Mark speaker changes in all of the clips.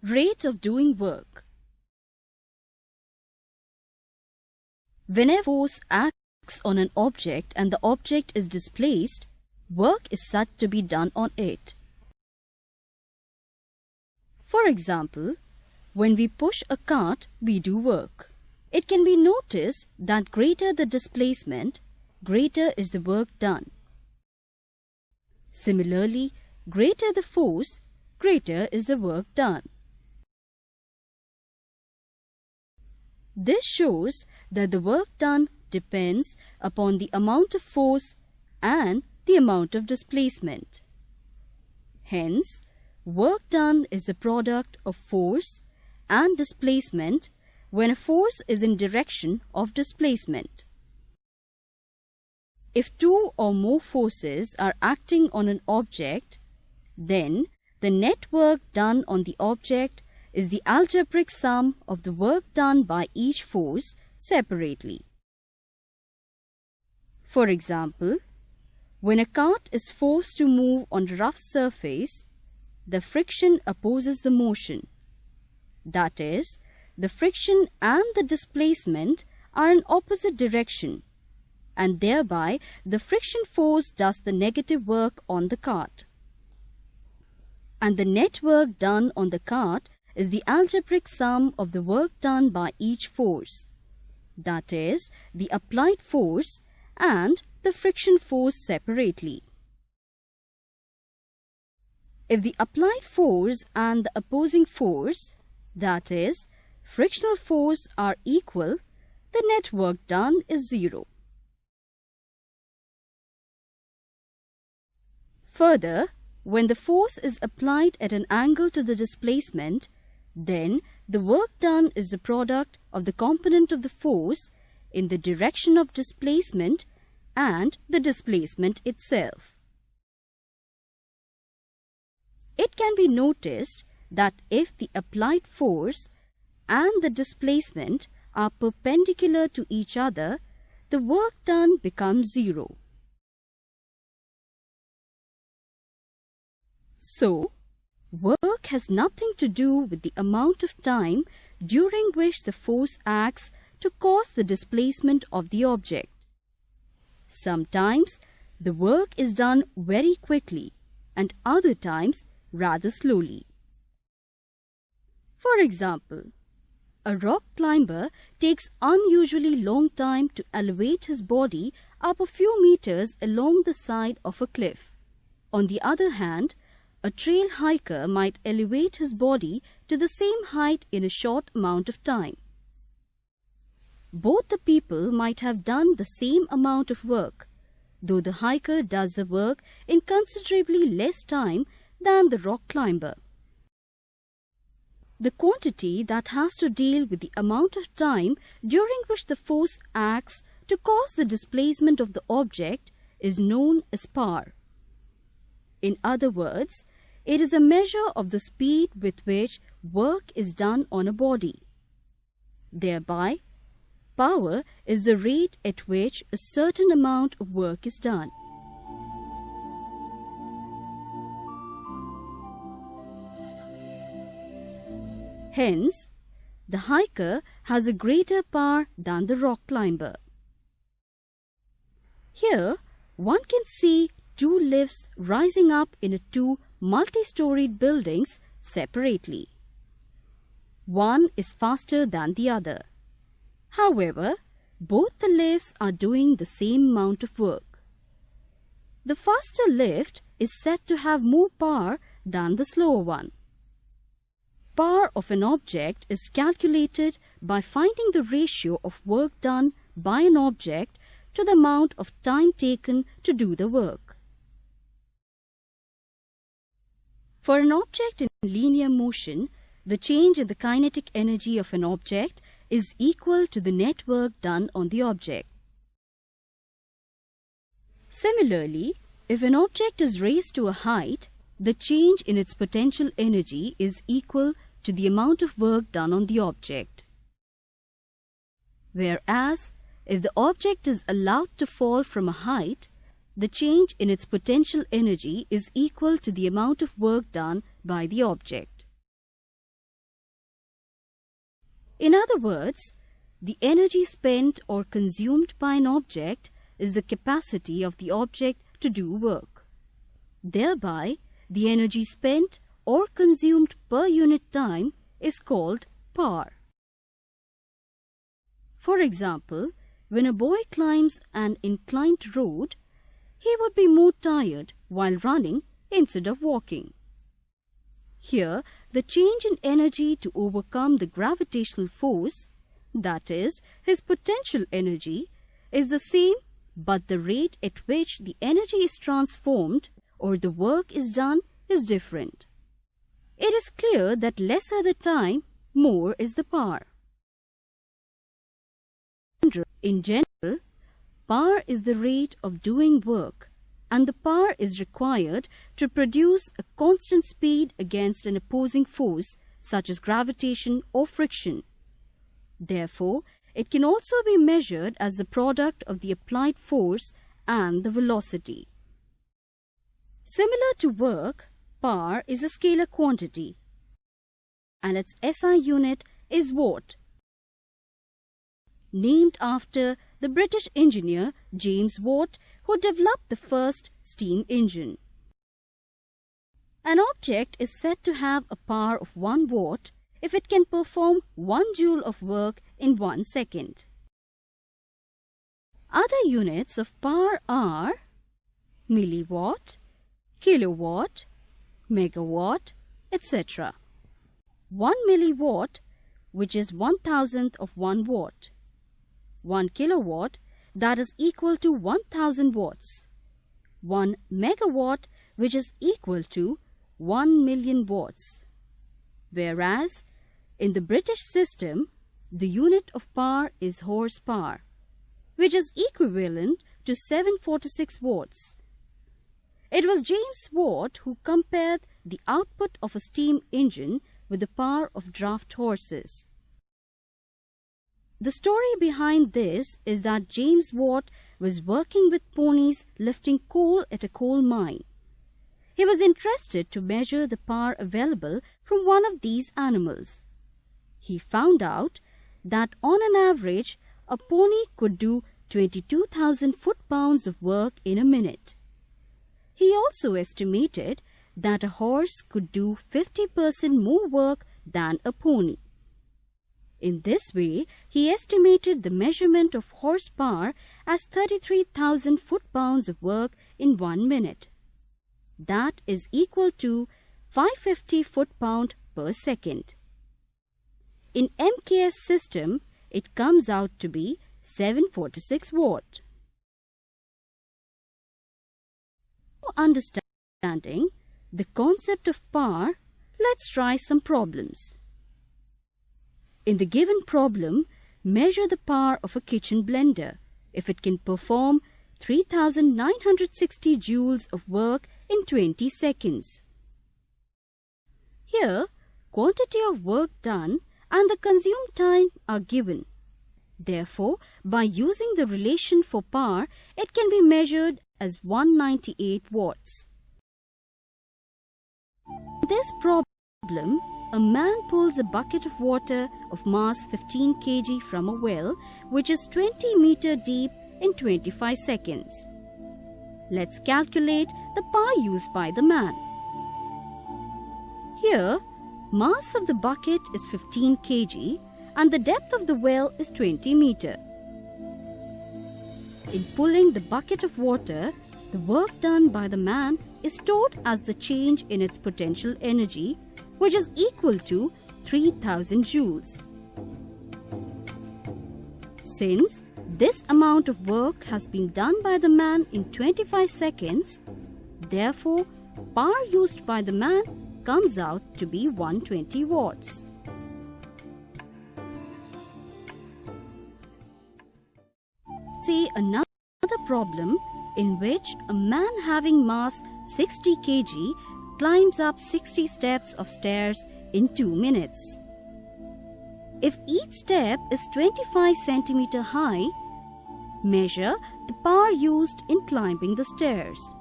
Speaker 1: Rate of doing work. Whenever force acts on an object and the object is displaced, work is said to be done on it. For example, when we push a cart, we do work. It can be noticed that greater the displacement, greater is the work done. Similarly, greater the force, greater is the work done. This shows that the work done depends upon the amount of force and the amount of displacement. Hence, work done is the product of force and displacement when a force is in direction of displacement. If two or more forces are acting on an object, then the net work done on the object is the algebraic sum of the work done by each force separately. For example, when a cart is forced to move on a rough surface, the friction opposes the motion. That is, the friction and the displacement are in opposite direction, and thereby the friction force does the negative work on the cart. And the net work done on the cart is the algebraic sum of the work done by each force, that is, the applied force and the friction force separately. If the applied force and the opposing force, that is, frictional force, are equal, the net work done is 0. Further, when the force is applied at an angle to the displacement, then the work done is the product of the component of the force in the direction of displacement and the displacement itself. It can be noticed that if the applied force and the displacement are perpendicular to each other, the work done becomes 0. So, work has nothing to do with the amount of time during which the force acts to cause the displacement of the object. Sometimes the work is done very quickly and other times rather slowly. For example, a rock climber takes unusually long time to elevate his body up a few meters along the side of a cliff. On the other hand, a trail hiker might elevate his body to the same height in a short amount of time. Both the people might have done the same amount of work, though the hiker does the work in considerably less time than the rock climber. The quantity that has to deal with the amount of time during which the force acts to cause the displacement of the object is known as power. In other words, it is a measure of the speed with which work is done on a body. Thereby, power is the rate at which a certain amount of work is done. Hence, the hiker has a greater power than the rock climber. Here, one can see two lifts rising up in two multi-storied buildings separately. One is faster than the other. However, both the lifts are doing the same amount of work. The faster lift is said to have more power than the slower one. Power of an object is calculated by finding the ratio of work done by an object to the amount of time taken to do the work. For an object in linear motion, the change in the kinetic energy of an object is equal to the net work done on the object. Similarly, if an object is raised to a height, the change in its potential energy is equal to the amount of work done on the object. Whereas, if the object is allowed to fall from a height, the change in its potential energy is equal to the amount of work done by the object. In other words, the energy spent or consumed by an object is the capacity of the object to do work. Thereby, the energy spent or consumed per unit time is called power. For example, when a boy climbs an inclined road, he would be more tired while running instead of walking. Here, the change in energy to overcome the gravitational force, that is, his potential energy, is the same, but the rate at which the energy is transformed or the work is done is different. It is clear that lesser the time, more is the power. In general, power is the rate of doing work, and the power is required to produce a constant speed against an opposing force such as gravitation or friction. Therefore, it can also be measured as the product of the applied force and the velocity. Similar to work, power is a scalar quantity, and its SI unit is watt, named after the British engineer James Watt, who developed the first steam engine. An object is said to have a power of 1 watt if it can perform 1 joule of work in 1 second. Other units of power are milliwatt, kilowatt, megawatt, etc. 1 milliwatt, which is 1,000th of 1 watt. 1 kilowatt, that is equal to 1,000 watts. 1 megawatt, which is equal to 1 million watts. Whereas, in the British system, the unit of power is horsepower, which is equivalent to 746 watts. It was James Watt who compared the output of a steam engine with the power of draft horses. The story behind this is that James Watt was working with ponies lifting coal at a coal mine. He was interested to measure the power available from one of these animals. He found out that on an average, a pony could do 22,000 foot-pounds of work in a minute. He also estimated that a horse could do 50% more work than a pony. In this way, he estimated the measurement of horsepower as 33,000 foot-pounds of work in 1 minute. That is equal to 550 foot-pound per second. In MKS system, it comes out to be 746 watt. For understanding the concept of power, let's try some problems. In the given problem, measure the power of a kitchen blender if it can perform 3,960 joules of work in 20 seconds. Here, quantity of work done and the consumed time are given. Therefore, by using the relation for power, it can be measured as 198 watts. In this problem, a man pulls a bucket of water of mass 15 kg from a well, which is 20 meter deep in 25 seconds. Let's calculate the power used by the man. Here, mass of the bucket is 15 kg and the depth of the well is 20 meter. In pulling the bucket of water, the work done by the man is stored as the change in its potential energy, which is equal to 3,000 joules. Since this amount of work has been done by the man in 25 seconds, therefore, power used by the man comes out to be 120 watts. See another problem in which a man having mass 60 kg climbs up 60 steps of stairs in 2 minutes. If each step is 25 cm high, measure the power used in climbing the stairs.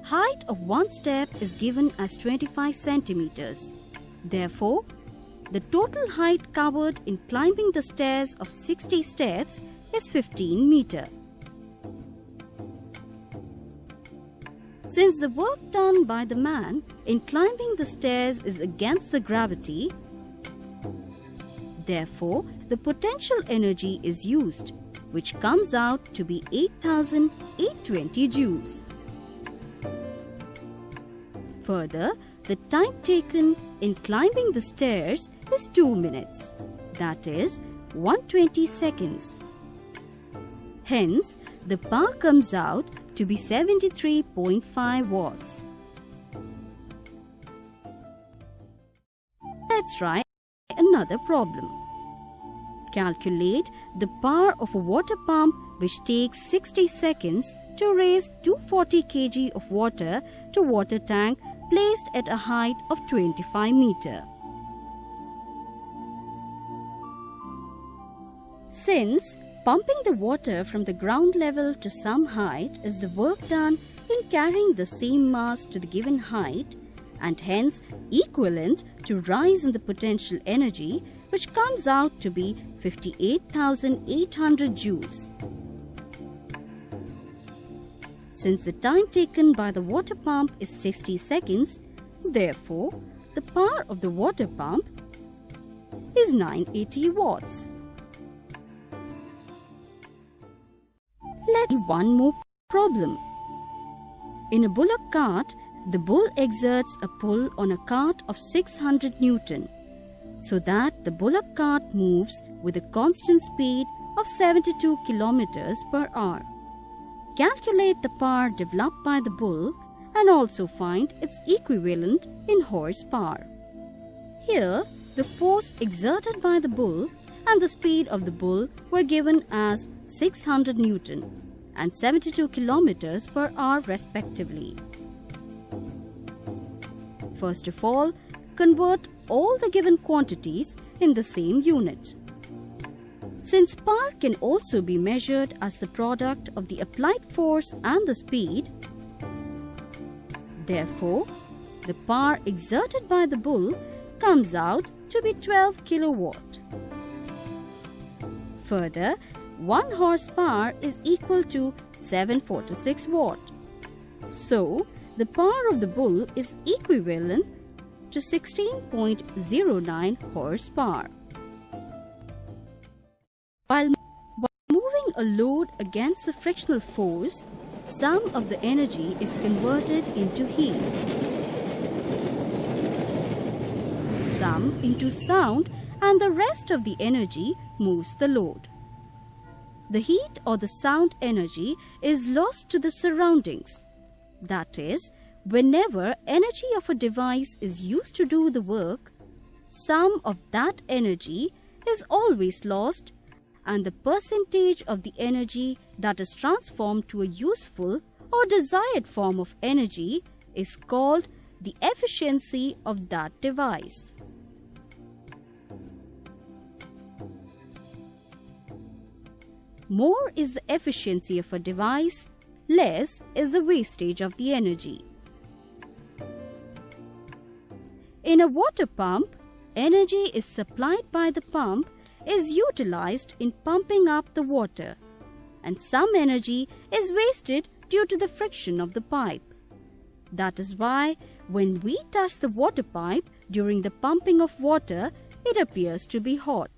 Speaker 1: Height of one step is given as 25 centimeters. Therefore, the total height covered in climbing the stairs of 60 steps is 15 meters. Since the work done by the man in climbing the stairs is against the gravity, therefore the potential energy is used, which comes out to be 8,820 joules. Further, the time taken in climbing the stairs is 2 minutes, that is 120 seconds. Hence, the power comes out to be 73.5 watts. Let's try another problem. Calculate the power of a water pump which takes 60 seconds to raise 240 kg of water to water tank placed at a height of 25 meters. Since pumping the water from the ground level to some height is the work done in carrying the same mass to the given height and hence equivalent to rise in the potential energy, which comes out to be 58,800 joules. Since the time taken by the water pump is 60 seconds, therefore the power of the water pump is 980 watts. Let's see one more problem. In a bullock cart, the bull exerts a pull on a cart of 600 Newton, so that the bullock cart moves with a constant speed of 72 kilometers per hour. Calculate the power developed by the bull and also find its equivalent in horsepower. Here, the force exerted by the bull and the speed of the bull were given as 600 Newton and 72 kilometers per hour respectively. First of all, convert all the given quantities in the same unit. Since power can also be measured as the product of the applied force and the speed, therefore, the power exerted by the bull comes out to be 12 kilowatt. Further, 1 horsepower is equal to 746 watt. So, the power of the bull is equivalent to 16.09 horsepower. While moving a load against the frictional force, some of the energy is converted into heat, some into sound, and the rest of the energy moves the load. The heat or the sound energy is lost to the surroundings. That is, whenever energy of a device is used to do the work, some of that energy is always lost, and the percentage of the energy that is transformed to a useful or desired form of energy is called the efficiency of that device. More is the efficiency of a device, less is the wastage of the energy. In a water pump, energy is supplied by the pump is utilized in pumping up the water, and some energy is wasted due to the friction of the pipe. That is why when we touch the water pipe during the pumping of water, it appears to be hot.